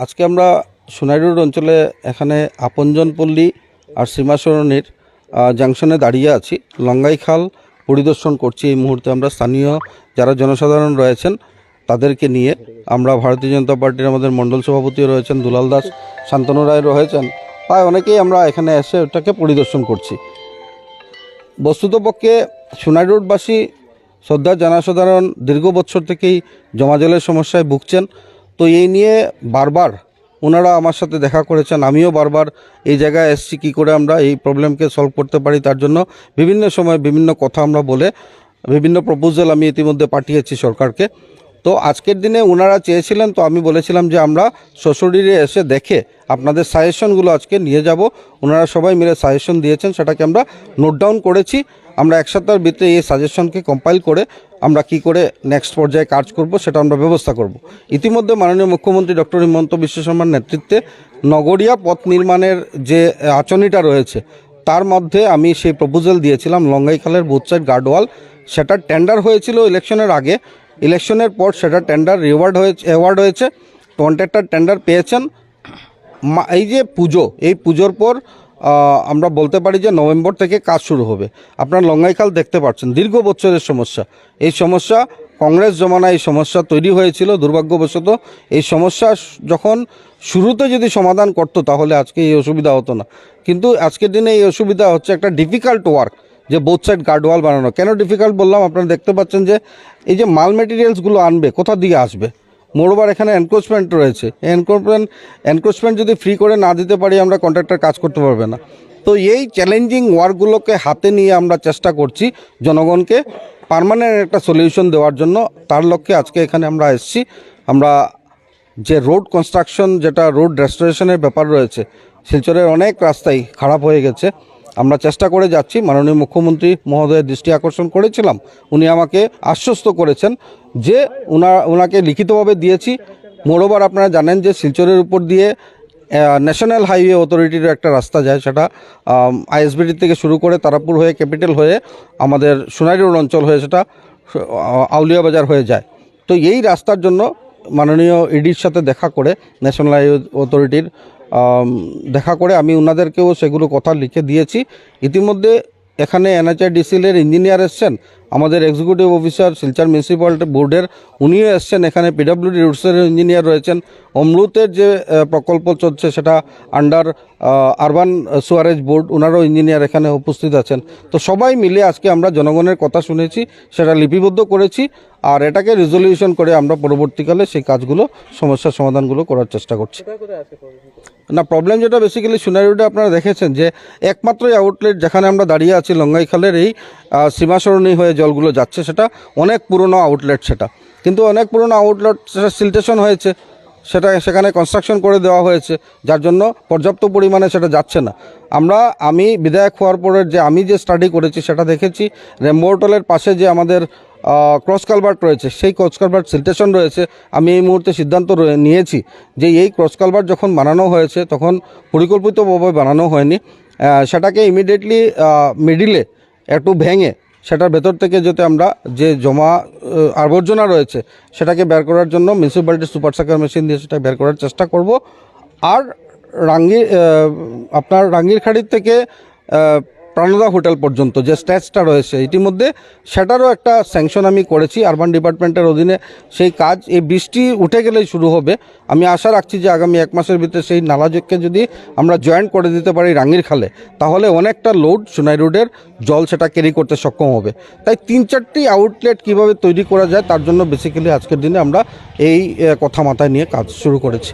আজকে আমরা সোনাই রোড অঞ্চলে এখানে আপনজন পল্লী আর সীমা সরণির জাংশনে দাঁড়িয়ে আছি। লঙ্গাই খাল পরিদর্শন করছি এই মুহূর্তে। আমরা স্থানীয় যারা জনসাধারণ রয়েছেন তাদেরকে নিয়ে আমরা ভারতীয় জনতা পার্টির আমাদের মণ্ডল সভাপতিও রয়েছেন, দুলাল দাস, শান্তনু রায় রয়েছেন, প্রায় অনেকেই আমরা এখানে এসে ওটাকে পরিদর্শন করছি। বস্তুতপক্ষে সোনাই রোডবাসী শ্রদ্ধা জনসাধারণ দীর্ঘ বছর থেকেই জমা জলের সমস্যায় ভুগছেন। তো এই নিয়ে বারবার ওনারা আমার সাথে দেখা করেছেন, আমিও বারবার এই জায়গায় এসেছি কী করে আমরা এই প্রবলেমকে সলভ করতে পারি। তার জন্য বিভিন্ন সময় বিভিন্ন কথা আমরা বলে বিভিন্ন প্রপোজাল আমি ইতিমধ্যে পাঠিয়েছি সরকারকে। তো আজকের দিনে ওনারা চেয়েছিলেন, তো আমি বলেছিলাম যে আমরা সশরীরে এসে দেখে আপনাদের সাজেশনগুলো আজকে নিয়ে যাব। ওনারা সবাই মিলে সাজেশন দিয়েছেন, সেটাকে আমরা নোট ডাউন করেছি। আমরা এক সপ্তাহের ভিতরে এই সাজেশনকে কম্পাইল করে আমরা কি করে নেক্সট পর্যায়ে কাজ করব সেটা আমরা ব্যবস্থা করব। ইতিমধ্যে মাননীয় মুখ্যমন্ত্রী ডক্টর হিমন্ত বিশ্ব শর্মার নেতৃত্বে নগরিয়া পথ নির্মাণের যে আঁচনিটা রয়েছে তার মধ্যে আমি সেই প্রপোজাল দিয়েছিলাম লঙ্গাই খালের বোথ সাইড গার্ডওয়াল। সেটা টেন্ডার হয়েছিল ইলেকশনের আগে, ইলেকশনের পর সেটা টেন্ডার অ্যাওয়ার্ড হয়েছে, কন্ট্রাক্টর টেন্ডার পেয়েছেন। এই যে পুজো, এই পুজোর পর আমরা বলতে পারি যে নভেম্বর থেকে কাজ শুরু হবে। আপনার লঙ্গাইখাল দেখতে পাচ্ছেন দীর্ঘ বছরের সমস্যা। এই সমস্যা কংগ্রেস জমানায় এই সমস্যা তৈরি হয়েছিল। দুর্ভাগ্যবশত এই সমস্যা যখন শুরুতে যদি সমাধান করতো তাহলে আজকে এই অসুবিধা হতো না। কিন্তু আজকের দিনে এই অসুবিধা হচ্ছে একটা ডিফিকাল্ট ওয়ার্ক, যে বোথ সাইড গার্ডওয়াল বানানো। কেন ডিফিকাল্ট বললাম, আপনারা দেখতে পাচ্ছেন যে এই যে মাল মেটেরিয়ালসগুলো আনবে কোথা দিয়ে আসবে। মোরওভার এখানে এনক্রোচমেন্ট রয়েছে, এনক্রোচমেন্ট যদি ফ্রি করে না দিতে পারি আমরা কন্ট্রাক্টর কাজ করতে পারবে না। তো এই চ্যালেঞ্জিং ওয়ার্কগুলোকে হাতে নিয়ে আমরা চেষ্টা করছি জনগণকে পার্মানেন্ট একটা সলিউশন দেওয়ার জন্য। তার লক্ষ্যে আজকে এখানে আমরা এসেছি। আমরা যে রোড কনস্ট্রাকশন, যেটা রোড রেস্টোরেশনের ব্যাপার রয়েছে, শিলচরের অনেক রাস্তাই খারাপ হয়ে গেছে। আমরা চেষ্টা করে যাচ্ছি। মাননীয় মুখ্যমন্ত্রী মহোদয়ের দৃষ্টি আকর্ষণ করেছিলাম, উনি আমাকে আশ্বস্ত করেছেন যে ওনাকে লিখিতভাবে দিয়েছি। মোরওভার আপনারা জানেন যে শিলচরের উপর দিয়ে ন্যাশনাল হাইওয়ে অথরিটির একটা রাস্তা যায়, সেটা আইএসবিটি থেকে শুরু করে তারাপুর হয়ে ক্যাপিটাল হয়ে আমাদের সোনাই রোড অঞ্চল হয়ে সেটা আউলিয়া বাজার হয়ে যায়। তো এই রাস্তার জন্য মাননীয় ইডির সাথে দেখা করে, ন্যাশনাল হাইওয়ে অথরিটির দেখা করে আমি ওনাদেরকেও সেগুলো কথা লিখে দিয়েছি। ইতিমধ্যে এখানে এনএচআইডিসিএলের ইঞ্জিনিয়ার এসছেন, আমাদের এক্সিকিউটিভ অফিসার শিলচর মিউনিসিপ্যালিটি বোর্ডের উনিও এসছেন, এখানে পিডব্লিউডি রুটসের ইঞ্জিনিয়ার রয়েছেন। অমৃতের যে প্রকল্প চলছে সেটা আন্ডার আরবান সুয়ারেজ বোর্ড, ওনারও ইঞ্জিনিয়ার এখানে উপস্থিত আছেন। তো সবাই মিলে আজকে আমরা জনগণের কথা শুনেছি, সেটা লিপিবদ্ধ করেছি, আর এটাকে রেজলিউশন করে আমরা পরবর্তীকালে সেই কাজগুলো, সমস্যার সমাধানগুলো করার চেষ্টা করছি। না, প্রবলেম যেটা বেসিক্যালি সোনাই রোডে আপনারা দেখেছেন যে একমাত্রই আউটলেট যেখানে আমরা দাঁড়িয়ে আছি লঙ্গাই খালের এই সীমা সরণি হয়ে জলগুলো যাচ্ছে, সেটা অনেক পুরনো আউটলেট। সেটা কিন্তু অনেক পুরনো আউটলেট, সেটা সিলটেশন হয়েছে, সেখানে কনস্ট্রাকশন করে দেওয়া হয়েছে, যার জন্য পর্যাপ্ত পরিমাণে সেটা যাচ্ছে না। আমি বিধায়ক হওয়ার পরের যে আমি যে স্টাডি করেছি সেটা দেখেছি, রেমবো হোটেলের পাশে যে আমাদের ক্রস কালভার্ট রয়েছে, সেই ক্রস কালভার্ট সিলটেশন রয়েছে। আমি এই মুহূর্তে সিদ্ধান্ত নিয়েছি যে এই ক্রস কালভার্ট যখন বানানো হয়েছে তখন পরিকল্পিতভাবে বানানো হয়নি, সেটাকে ইমিডিয়েটলি মিডিলে একটু ভেঙে সেটার ভেতর থেকে যাতে আমরা যে জমা আবর্জনা রয়েছে সেটাকে বের করার জন্য মিউনিসিপ্যালিটি সুপার সাকার মেশিন দিয়ে সেটা বের করার চেষ্টা করব। আর আপনার রাঙ্গিরখাড়ির থেকে প্রাণদা হোটেল পর্যন্ত যে স্ট্যাচটা রয়েছে ইতিমধ্যে, সেটারও একটা স্যাংশন আমি করেছি আরবান ডিপার্টমেন্টের অধীনে। সেই কাজ এই বৃষ্টি উঠে গেলেই শুরু হবে। আমি আশা রাখছি যে আগামী 1 মাসের ভিতরে সেই নালাযোগকে যদি আমরা জয়েন্ট করে দিতে পারি রাঙ্গির খালে, তাহলে অনেকটা লোড সোনাই রোডের জল সেটা ক্যারি করতে সক্ষম হবে। তাই 3-4টি আউটলেট কীভাবে তৈরি করা যায় তার জন্য বেসিক্যালি আজকের দিনে আমরা এই কথা মাথায় নিয়ে কাজ শুরু করেছি।